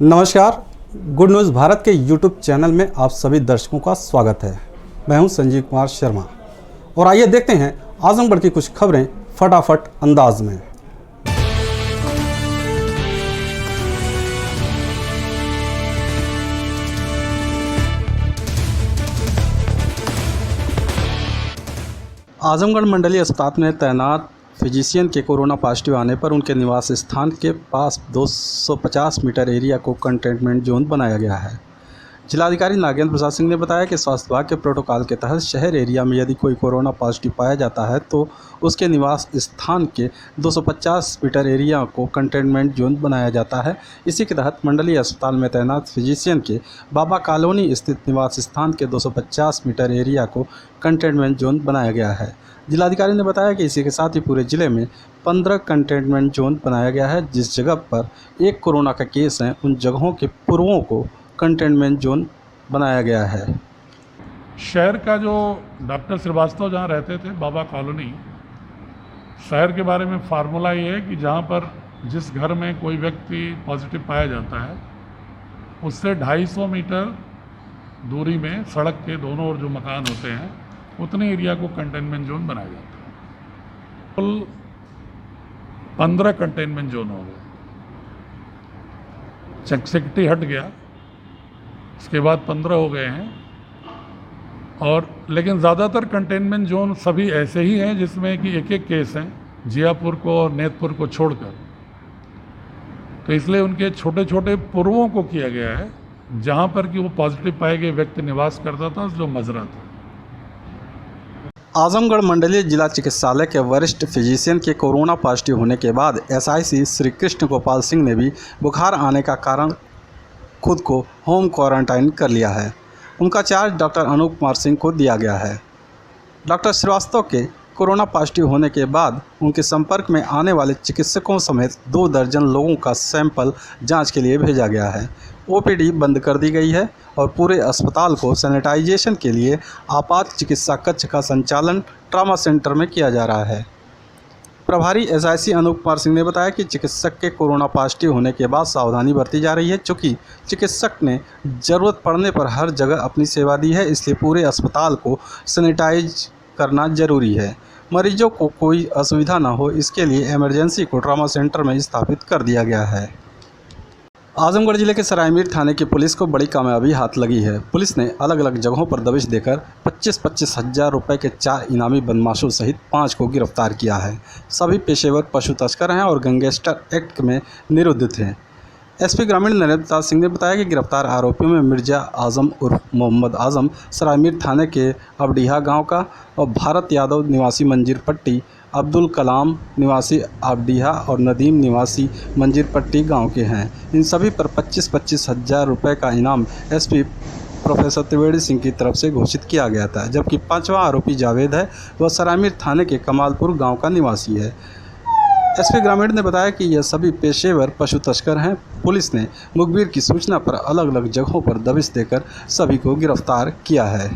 नमस्कार। Good news Bharat के YouTube channel में आप सभी दर्शकों का स्वागत है। मैं हूं संजीव कुमार शर्मा और आइए देखते हैं आजमगढ़ की कुछ खबरें फटाफट अंदाज में। आजमगढ़ मंडलीय अस्पताल में तैनात फिजिशियन के कोरोना पॉजिटिव आने पर उनके निवास स्थान के पास 250 मीटर एरिया को कंटेनमेंट जोन बनाया गया है। जिलाधिकारी नागेंद्र प्रसाद सिंह ने बताया कि स्वास्थ्य विभाग के प्रोटोकॉल के तहत शहर एरिया में यदि कोई कोरोना पॉजिटिव पाया जाता है तो उसके निवास स्थान के 250 मीटर एरिया को कंटेनमेंट जोन बनाया जाता है। इसी के तहत मंडलीय अस्पताल में तैनात फिजिशियन के बाबा कॉलोनी स्थित निवास स्थान के 250 मीटर एरिया को कंटेनमेंट जोन बनाया गया है। जिलाधिकारी ने बताया कि इसी के साथ ही पूरे जिले में 15 कंटेनमेंट जोन बनाया गया है। जिस जगह पर एक कोरोना का केस है उन जगहों के पूर्वों को कंटेनमेंट जोन बनाया गया है। शहर का जो डॉक्टर श्रीवास्तव जहाँ रहते थे बाबा कॉलोनी, शहर के बारे में फार्मूला ये है कि जहाँ पर जिस घर में कोई व्यक्ति पॉजिटिव पाया जाता है उससे 250 मीटर दूरी में सड़क के दोनों ओर जो मकान होते हैं उतने एरिया को कंटेनमेंट जोन बनाया जाता है। कुल 15 कंटेनमेंट जोन हो गए। चकसिकटी हट गया, इसके बाद 15 हो गए हैं। और लेकिन ज़्यादातर कंटेनमेंट जोन सभी ऐसे ही हैं जिसमें कि एक एक केस हैं जियापुर को और नेतपुर को छोड़कर। तो इसलिए उनके छोटे छोटे पूर्वों को किया गया है जहां पर कि वो पॉजिटिव पाए गए व्यक्ति निवास करता था, जो मजरा था। आजमगढ़ मंडलीय जिला चिकित्सालय के वरिष्ठ फिजिशियन के कोरोना पॉजिटिव होने के बाद एसआईसी श्री कृष्ण गोपाल सिंह ने भी बुखार आने का कारण खुद को होम क्वारंटाइन कर लिया है। उनका चार्ज डॉक्टर अनूप कुमार सिंह को दिया गया है। डॉक्टर श्रीवास्तव के कोरोना पॉजिटिव होने के बाद उनके संपर्क में आने वाले चिकित्सकों समेत 2 दर्जन लोगों का सैंपल जांच के लिए भेजा गया है। ओपीडी बंद कर दी गई है और पूरे अस्पताल को सैनिटाइजेशन के लिए आपात चिकित्सा कक्ष का संचालन ट्रॉमा सेंटर में किया जा रहा है। प्रभारी एसआईसी अनूप कुमार सिंह ने बताया कि चिकित्सक के कोरोना पॉजिटिव होने के बाद सावधानी बरती जा रही है। चूँकि चिकित्सक ने ज़रूरत पड़ने पर हर जगह अपनी सेवा दी है, इसलिए पूरे अस्पताल को सैनिटाइज करना जरूरी है। मरीजों को कोई असुविधा न हो, इसके लिए इमरजेंसी को ट्रॉमा सेंटर में स्थापित कर दिया गया है। आजमगढ़ जिले के सरायमीर थाने की पुलिस को बड़ी कामयाबी हाथ लगी है। पुलिस ने अलग अलग जगहों पर दबिश देकर 25-25 हज़ार रुपये के 4 इनामी बदमाशों सहित 5 को गिरफ्तार किया है। सभी पेशेवर पशु तस्कर हैं और गैंगस्टर एक्ट में निरुद्ध थे। एसपी ग्रामीण नरेंद्र प्रसाद सिंह ने बताया कि गिरफ्तार आरोपियों में मिर्जा आजम उर्फ मोहम्मद आजम सरायमीर थाने के अबडीहा गांव का और भारत यादव निवासी मंजीर पट्टी, अब्दुल कलाम निवासी अबडीहा और नदीम निवासी मंजीर पट्टी गांव के हैं। इन सभी पर 25-25 हज़ार रुपये का इनाम एसपी प्रोफेसर त्रिवेणी सिंह की तरफ से घोषित किया गया था। जबकि 5वां आरोपी जावेद है, वह सरायमीर थाने के कमालपुर गाँव का निवासी है। एसपी ग्रामीण ने बताया कि यह सभी पेशेवर पशु तस्कर हैं। पुलिस ने मुखबिर की सूचना पर अलग अलग जगहों पर दबिश देकर सभी को गिरफ्तार किया है।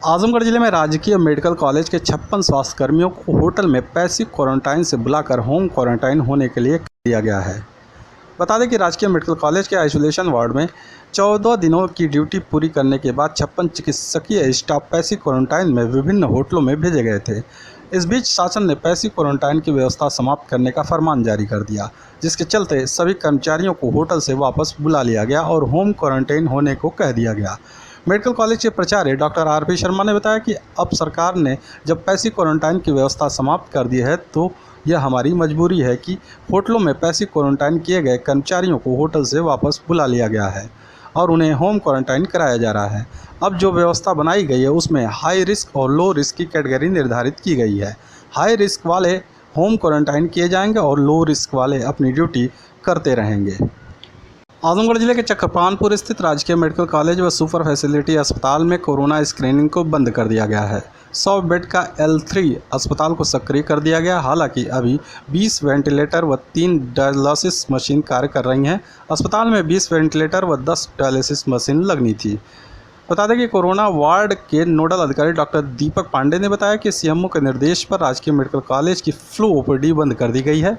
आजमगढ़ जिले में राजकीय मेडिकल कॉलेज के 56 स्वास्थ्य कर्मियों को होटल में पैसिव क्वारंटाइन से बुलाकर होम क्वारंटाइन होने के लिए दिया गया है। बता दें कि राजकीय मेडिकल कॉलेज के आइसोलेशन वार्ड में 14 दिनों की ड्यूटी पूरी करने के बाद 56 चिकित्सकीय स्टाफ पैसिव क्वारंटाइन में विभिन्न होटलों में भेजे गए थे। इस बीच शासन ने पैसिव क्वारंटाइन की व्यवस्था समाप्त करने का फरमान जारी कर दिया, जिसके चलते सभी कर्मचारियों को होटल से वापस बुला लिया गया और होम क्वारंटाइन होने को कह दिया गया। मेडिकल कॉलेज के प्राचार्य डॉक्टर आरपी शर्मा ने बताया कि अब सरकार ने जब पैसिव क्वारंटाइन की व्यवस्था समाप्त कर दी है तो यह हमारी मजबूरी है कि होटलों में पैसिव क्वारंटाइन किए गए कर्मचारियों को होटल से वापस बुला लिया गया है और उन्हें होम क्वारंटाइन कराया जा रहा है। अब जो व्यवस्था बनाई गई है उसमें हाई रिस्क और लो रिस्क की कैटेगरी निर्धारित की गई है। हाई रिस्क वाले होम क्वारंटाइन किए जाएंगे और लो रिस्क वाले अपनी ड्यूटी करते रहेंगे। आजमगढ़ जिले के चक्रपानपुर स्थित राजकीय मेडिकल कॉलेज व सुपर फैसिलिटी अस्पताल में कोरोना स्क्रीनिंग को बंद कर दिया गया है। 100 बेड का L3 अस्पताल को सक्रिय कर दिया गया। हालांकि अभी 20 वेंटिलेटर व 3 डायलिसिस मशीन कार्य कर रही हैं। अस्पताल में 20 वेंटिलेटर व 10 डायलिसिस मशीन लगनी थी। बता दें कि कोरोना वार्ड के नोडल अधिकारी डॉक्टर दीपक पांडे ने बताया कि सीएमओ के निर्देश पर राजकीय मेडिकल कॉलेज की फ्लू ओपीडी बंद कर दी गई है।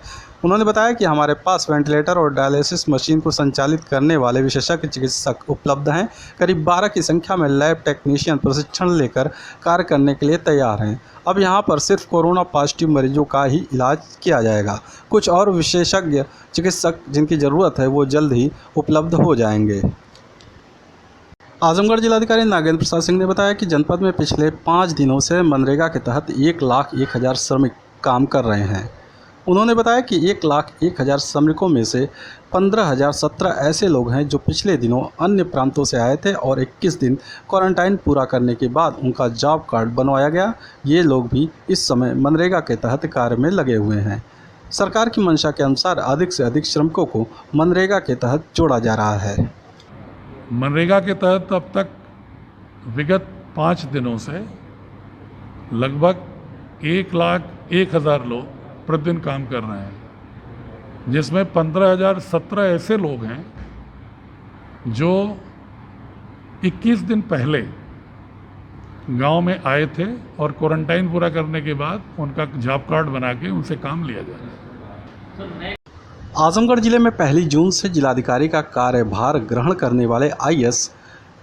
उन्होंने बताया कि हमारे पास वेंटिलेटर और डायलिसिस मशीन को संचालित करने वाले विशेषज्ञ चिकित्सक उपलब्ध हैं। करीब 12 की संख्या में लैब टेक्नीशियन प्रशिक्षण लेकर कार्य करने के लिए तैयार हैं। अब यहां पर सिर्फ कोरोना पॉजिटिव मरीजों का ही इलाज किया जाएगा। कुछ और विशेषज्ञ चिकित्सक जिनकी ज़रूरत है वो जल्द ही उपलब्ध हो जाएंगे। आजमगढ़ जिलाधिकारी नागेंद्र प्रसाद सिंह ने बताया कि जनपद में पिछले 5 दिनों से मनरेगा के तहत 1,01,000 श्रमिक काम कर रहे हैं। उन्होंने बताया कि 1,01,000 श्रमिकों में से 15,017 ऐसे लोग हैं जो पिछले दिनों अन्य प्रांतों से आए थे और 21 दिन क्वारंटाइन पूरा करने के बाद उनका जॉब कार्ड बनवाया गया। ये लोग भी इस समय मनरेगा के तहत कार्य में लगे हुए हैं। सरकार की मंशा के अनुसार अधिक से अधिक श्रमिकों को मनरेगा के तहत जोड़ा जा रहा है। मनरेगा के तहत अब तक विगत 5 दिनों से लगभग 1,01,000 लोग प्रतिदिन काम कर रहे हैं, जिसमें 15,017 ऐसे लोग हैं जो 21 दिन पहले गांव में आए थे और क्वारंटाइन पूरा करने के बाद उनका जॉब कार्ड बना के उनसे काम लिया जाएगा। आजमगढ़ जिले में 1 जून से जिलाधिकारी का कार्यभार ग्रहण करने वाले आईएएस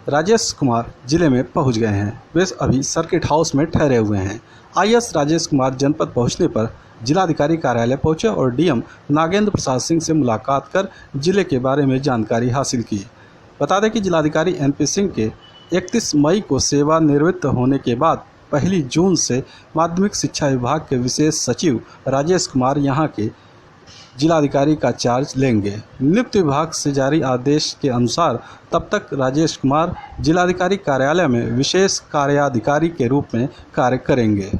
राजेश कुमार जिले में पहुंच गए हैं। वे अभी सर्किट हाउस में ठहरे हुए हैं। आईएएस राजेश कुमार जनपद पहुंचने पर जिलाधिकारी कार्यालय पहुंचे और डीएम नागेंद्र प्रसाद सिंह से मुलाकात कर जिले के बारे में जानकारी हासिल की। बता दें कि जिलाधिकारी एनपी सिंह के 31 मई को सेवानिवृत्त होने के बाद 1 जून से माध्यमिक शिक्षा विभाग के विशेष सचिव राजेश कुमार यहां के जिलाधिकारी का चार्ज लेंगे। नियुक्ति विभाग से जारी आदेश के अनुसार तब तक राजेश कुमार जिलाधिकारी कार्यालय में विशेष कार्याधिकारी के रूप में कार्य करेंगे।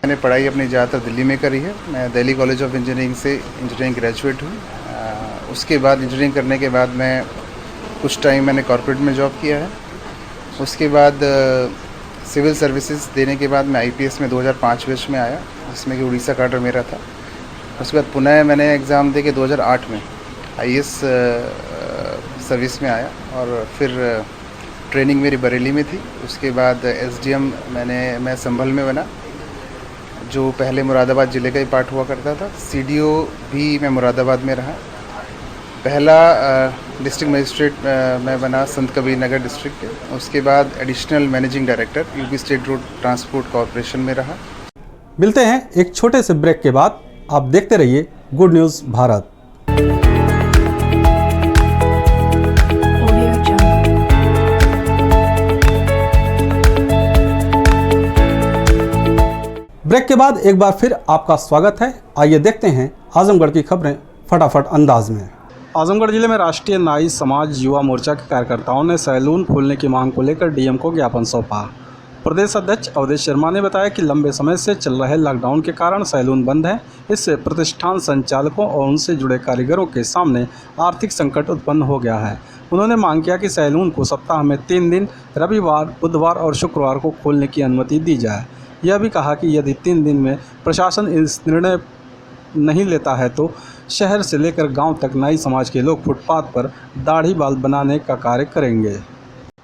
मैंने पढ़ाई अपनी ज़्यादातर दिल्ली में करी है। मैं दिल्ली कॉलेज ऑफ इंजीनियरिंग से इंजीनियरिंग ग्रेजुएट हूँ। उसके बाद इंजीनियरिंग करने के बाद मैं कुछ टाइम मैंने कॉर्पोरेट में जॉब किया है। उसके बाद सिविल सर्विसेज देने के बाद मैं आईपीएस में 2005 बैच में आया, जिसमें कि उड़ीसा काडर मेरा था। उसके बाद पुनः मैंने एग्ज़ाम दे के 2008 में आईएएस सर्विस में आया और फिर ट्रेनिंग मेरी बरेली में थी। उसके बाद एसडीएम मैं संभल में बना, जो पहले मुरादाबाद ज़िले का ही पार्ट हुआ करता था। सीडीओ भी मैं मुरादाबाद में रहा। पहला डिस्ट्रिक्ट मजिस्ट्रेट मैं बना संत कबीर नगर डिस्ट्रिक्ट के। उसके बाद additional managing director UP state road transport corporation में रहा। मिलते हैं एक छोटे से ब्रेक के बाद। आप देखते रहिए गुड न्यूज़ भारत। ब्रेक के बाद एक बार फिर आपका स्वागत है। आइए देखते हैं आजमगढ़ की खबरें फटाफट अंदाज में। आजमगढ़ जिले में राष्ट्रीय नाई समाज युवा मोर्चा के कार्यकर्ताओं ने सैलून खोलने की मांग को लेकर डीएम को ज्ञापन सौंपा। प्रदेश अध्यक्ष अवधेश शर्मा ने बताया कि लंबे समय से चल रहे लॉकडाउन के कारण सैलून बंद है। इससे प्रतिष्ठान संचालकों और उनसे जुड़े कारीगरों के सामने आर्थिक संकट उत्पन्न हो गया है। उन्होंने मांग किया कि सैलून को सप्ताह में 3 दिन रविवार, बुधवार और शुक्रवार को खोलने की अनुमति दी जाए। यह भी कहा कि यदि 3 दिन में प्रशासन इस निर्णय नहीं लेता है तो शहर से लेकर गांव तक नाई समाज के लोग फुटपाथ पर दाढ़ी बाल बनाने का कार्य करेंगे।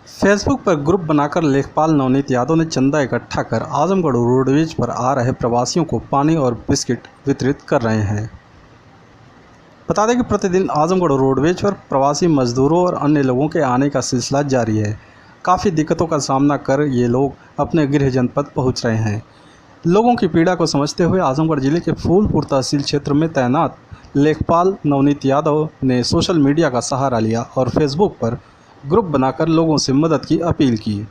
फेसबुक पर ग्रुप बनाकर लेखपाल नवनीत यादव ने चंदा इकट्ठा कर आजमगढ़ रोडवेज पर आ रहे प्रवासियों को पानी और बिस्किट वितरित कर रहे हैं। बता दें कि प्रतिदिन आजमगढ़ रोडवेज पर प्रवासी मजदूरों और अन्य लोगों के आने का सिलसिला जारी है। काफ़ी दिक्कतों का सामना कर ये लोग अपने गृह जनपद पहुंच रहे हैं। लोगों की पीड़ा को समझते हुए आजमगढ़ जिले के फूलपुर तहसील क्षेत्र में तैनात लेखपाल नवनीत यादव ने सोशल मीडिया का सहारा लिया और फेसबुक पर ग्रुप बनाकर लोगों से मदद की अपील की।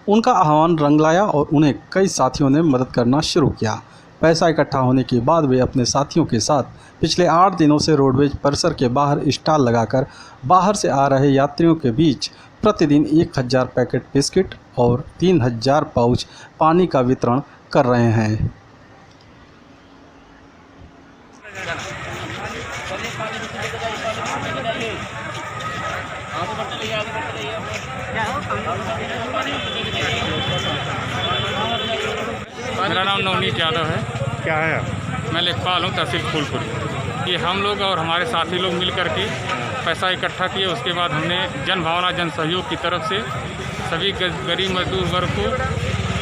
उनका आह्वान रंग लाया और उन्हें कई साथियों ने मदद करना शुरू किया। पैसा इकट्ठा होने के बाद वे अपने साथियों के साथ पिछले 8 दिनों से रोडवेज परिसर के बाहर स्टॉल लगाकर बाहर से आ रहे यात्रियों के बीच प्रतिदिन 1000 पैकेट बिस्किट और 3000 पाउच पानी का वितरण कर रहे हैं। मेरा नाम नवनीत यादव है। क्या है? मैं लेखपाल हूँ तहसील फूलपुर। ये हम लोग और हमारे साथी लोग मिल कर के पैसा इकट्ठा किए। उसके बाद हमने जन भावना जन सहयोग की तरफ से सभी गरीब मजदूर वर्ग को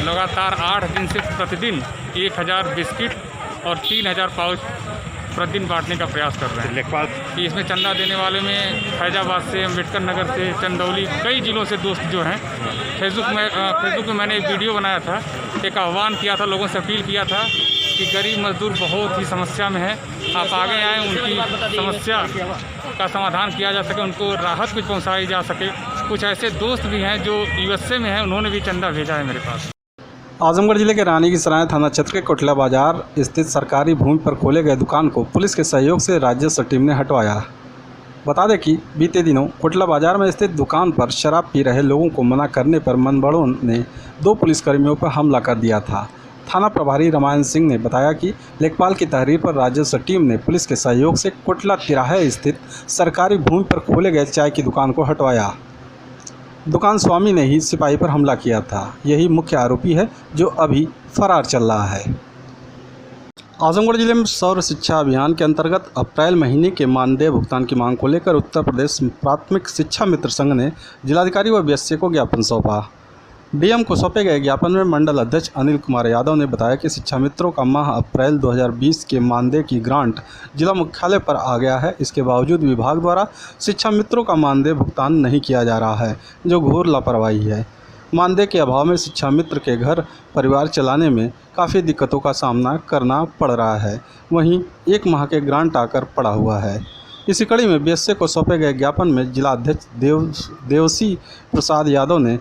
लगातार 8 दिन से प्रतिदिन 1000 बिस्किट और 3000 पाउच प्रतिदिन बांटने का प्रयास कर रहे हैं। लेखपाल कि इसमें चंदा देने वाले में फैजाबाद से, अम्बेडकर नगर से, चंदौली, कई जिलों से दोस्त जो हैं। फेसबुक में मैंने एक वीडियो बनाया था, एक आह्वान किया था, लोगों से अपील किया था कि गरीब मजदूर बहुत ही समस्या में है, आप आगे आएँ, उनकी समस्या का समाधान किया जा सके, उनको राहत कुछ पहुँचाई जा सके। कुछ ऐसे दोस्त भी हैं जो यूएसए में हैं, उन्होंने भी चंदा भेजा है मेरे पास। आजमगढ़ जिले के रानी की सराय थाना क्षेत्र के कोटला बाजार स्थित सरकारी भूमि पर खोले गए दुकान को पुलिस के सहयोग से राजस्व टीम ने हटवाया। बता दें कि बीते दिनों कोटला बाजार में स्थित दुकान पर शराब पी रहे लोगों को मना करने पर मनबड़ों ने 2 पुलिसकर्मियों पर हमला कर दिया था। थाना प्रभारी रामायण सिंह ने बताया कि लेखपाल की तहरीर पर राजस्व टीम ने पुलिस के सहयोग से कोटला तिराहे स्थित सरकारी भूमि पर खोले गए चाय की दुकान को हटवाया। दुकान स्वामी ने ही सिपाही पर हमला किया था। यही मुख्य आरोपी है जो अभी फरार चल रहा है। आजमगढ़ जिले में सर्व शिक्षा अभियान के अंतर्गत अप्रैल महीने के मानदेय भुगतान की मांग को लेकर उत्तर प्रदेश प्राथमिक शिक्षा मित्र संघ ने जिलाधिकारी व बीएसए को ज्ञापन सौंपा। डीएम को सौंपे गए ज्ञापन में मंडल अध्यक्ष अनिल कुमार यादव ने बताया कि शिक्षा मित्रों का माह अप्रैल 2020 के मानदेय की ग्रांट जिला मुख्यालय पर आ गया है। इसके बावजूद विभाग द्वारा शिक्षा मित्रों का मानदेय भुगतान नहीं किया जा रहा है, जो घोर लापरवाही है। मानदेय के अभाव में शिक्षा मित्र के घर परिवार चलाने में काफ़ी दिक्कतों का सामना करना पड़ रहा है। वहीं 1 माह के ग्रांट आकर पड़ा हुआ है। इसी कड़ी में बीएसए को सौंपे गए ज्ञापन में जिला अध्यक्ष देवसी प्रसाद यादव ने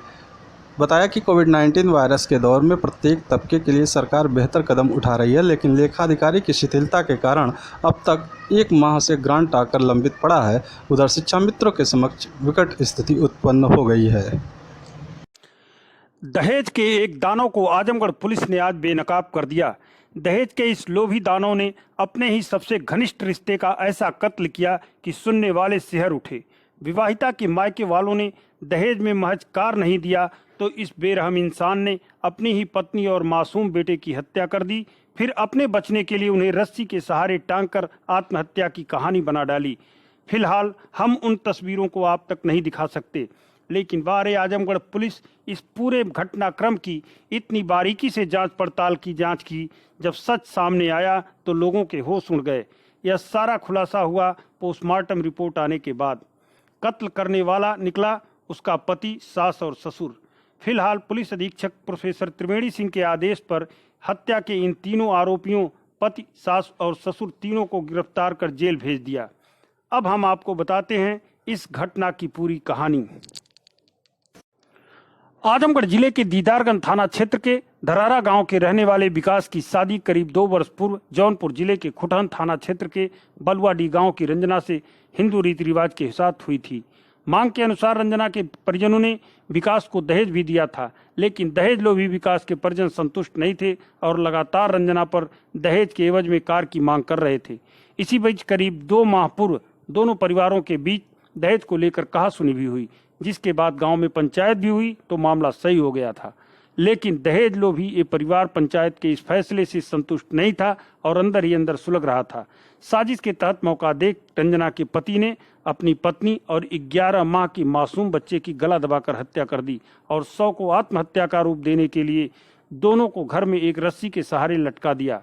बताया कि कोविड-19 वायरस के दौर में प्रत्येक तबके के लिए सरकार बेहतर कदम उठा रही है, लेकिन लेखाधिकारी की शिथिलता के कारण अब तक 1 माह से ग्रांट आकर लंबित पड़ा है। उधर शिक्षा मित्रों के समक्ष विकट स्थिति उत्पन्न हो गई है। दहेज के एक दानव को आजमगढ़ पुलिस ने आज बेनकाब कर दिया। दहेज के इस लोभी दानव ने अपने ही सबसे घनिष्ठ रिश्ते का ऐसा कत्ल किया कि सुनने वाले सिहर उठे। विवाहिता के मायके वालों ने दहेज में महज कार नहीं दिया तो इस बेरहम इंसान ने अपनी ही पत्नी और मासूम बेटे की हत्या कर दी। फिर अपने बचने के लिए उन्हें रस्सी के सहारे टांगकर आत्महत्या की कहानी बना डाली। फिलहाल हम उन तस्वीरों को आप तक नहीं दिखा सकते, लेकिन बारे आजमगढ़ पुलिस इस पूरे घटनाक्रम की इतनी बारीकी से जांच पड़ताल की। जब सच सामने आया तो लोगों के होश उड़ गए। यह सारा खुलासा हुआ पोस्टमार्टम रिपोर्ट आने के बाद। कत्ल करने वाला निकला उसका पति, सास और ससुर। फिलहाल पुलिस अधीक्षक प्रोफेसर त्रिवेणी सिंह के आदेश पर हत्या के इन तीनों आरोपियों, पति, सास और ससुर तीनों को गिरफ्तार कर जेल भेज दिया। अब हम आपको बताते हैं इस घटना की पूरी कहानी। आजमगढ़ जिले के दीदारगंज थाना क्षेत्र के धरारा गांव के रहने वाले विकास की शादी करीब 2 वर्ष पूर्व जौनपुर जिले के खुटहन थाना क्षेत्र के बलुआडी गांव की रंजना से हिंदू रीति रिवाज के साथ हुई थी। मांग के अनुसार रंजना के परिजनों ने विकास को दहेज भी दिया था, लेकिन दहेज लोभी विकास के परिजन संतुष्ट नहीं थे और लगातार रंजना पर दहेज के एवज में कार की मांग कर रहे थे। इसी बीच करीब 2 माह पूर्व दोनों परिवारों के बीच दहेज को लेकर कहासुनी भी हुई, जिसके बाद गांव में पंचायत भी हुई तो मामला सही हो गया था। लेकिन दहेज लोभी ये परिवार पंचायत के इस फैसले से संतुष्ट नहीं था और अंदर ही अंदर सुलग रहा था। साजिश के तहत मौका देख रंजना के पति ने अपनी पत्नी और 11 माह की मासूम बच्चे की गला दबाकर हत्या कर दी और 100 को आत्महत्या का रूप देने के लिए दोनों को घर में एक रस्सी के सहारे लटका दिया।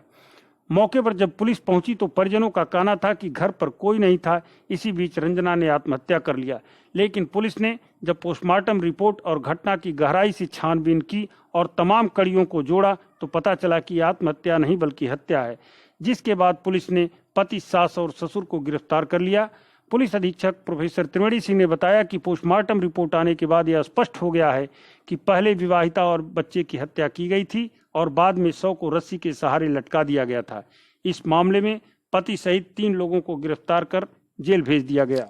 मौके पर जब पुलिस पहुंची तो परिजनों का कहना था कि घर पर कोई नहीं था। इसी बीच रंजना ने आत्महत्या कर लिया, लेकिन पुलिस ने जब पोस्टमार्टम रिपोर्ट और घटना की गहराई से छानबीन की और तमाम कड़ियों को जोड़ा तो पता चला कि आत्महत्या नहीं बल्कि हत्या है। जिसके बाद पुलिस ने पति, सास और ससुर को गिरफ्तार कर लिया। पुलिस अधीक्षक प्रोफेसर त्रिवेणी सिंह ने बताया कि पोस्टमार्टम रिपोर्ट आने के बाद यह स्पष्ट हो गया है कि पहले विवाहिता और बच्चे की हत्या की गई थी और बाद में 100 को रस्सी के सहारे लटका दिया गया था। इस मामले में पति सहित 3 लोगों को गिरफ्तार कर जेल भेज दिया गया।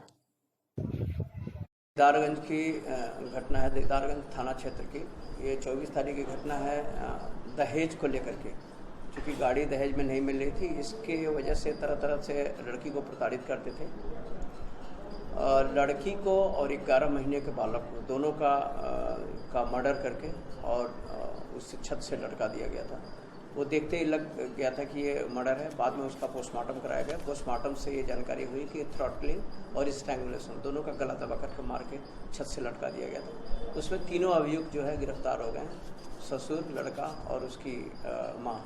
दीदारगंज की घटना है, दीदारगंज थाना क्षेत्र की। ये 24 तारीख की घटना है दहेज को लेकर के। क्योंकि गाड़ी दहेज में नहीं मिल रही थी, इसके वजह से तरह तरह से लड़की को प्रताड़ित करते थे। लड़की को और 11 महीने के बालक को दोनों का मर्डर करके और उस छत से लटका दिया गया था। वो देखते ही लग गया था कि ये मर्डर है। बाद में उसका पोस्टमार्टम कराया गया। पोस्टमार्टम से ये जानकारी हुई कि थ्रॉटलिंग और स्ट्रैंगुलेशन दोनों का गला दबा करके मार के छत से लटका दिया गया था। उसमें तीनों अभियुक्त जो है गिरफ्तार हो गए हैं, ससुर, लड़का और उसकी माँ।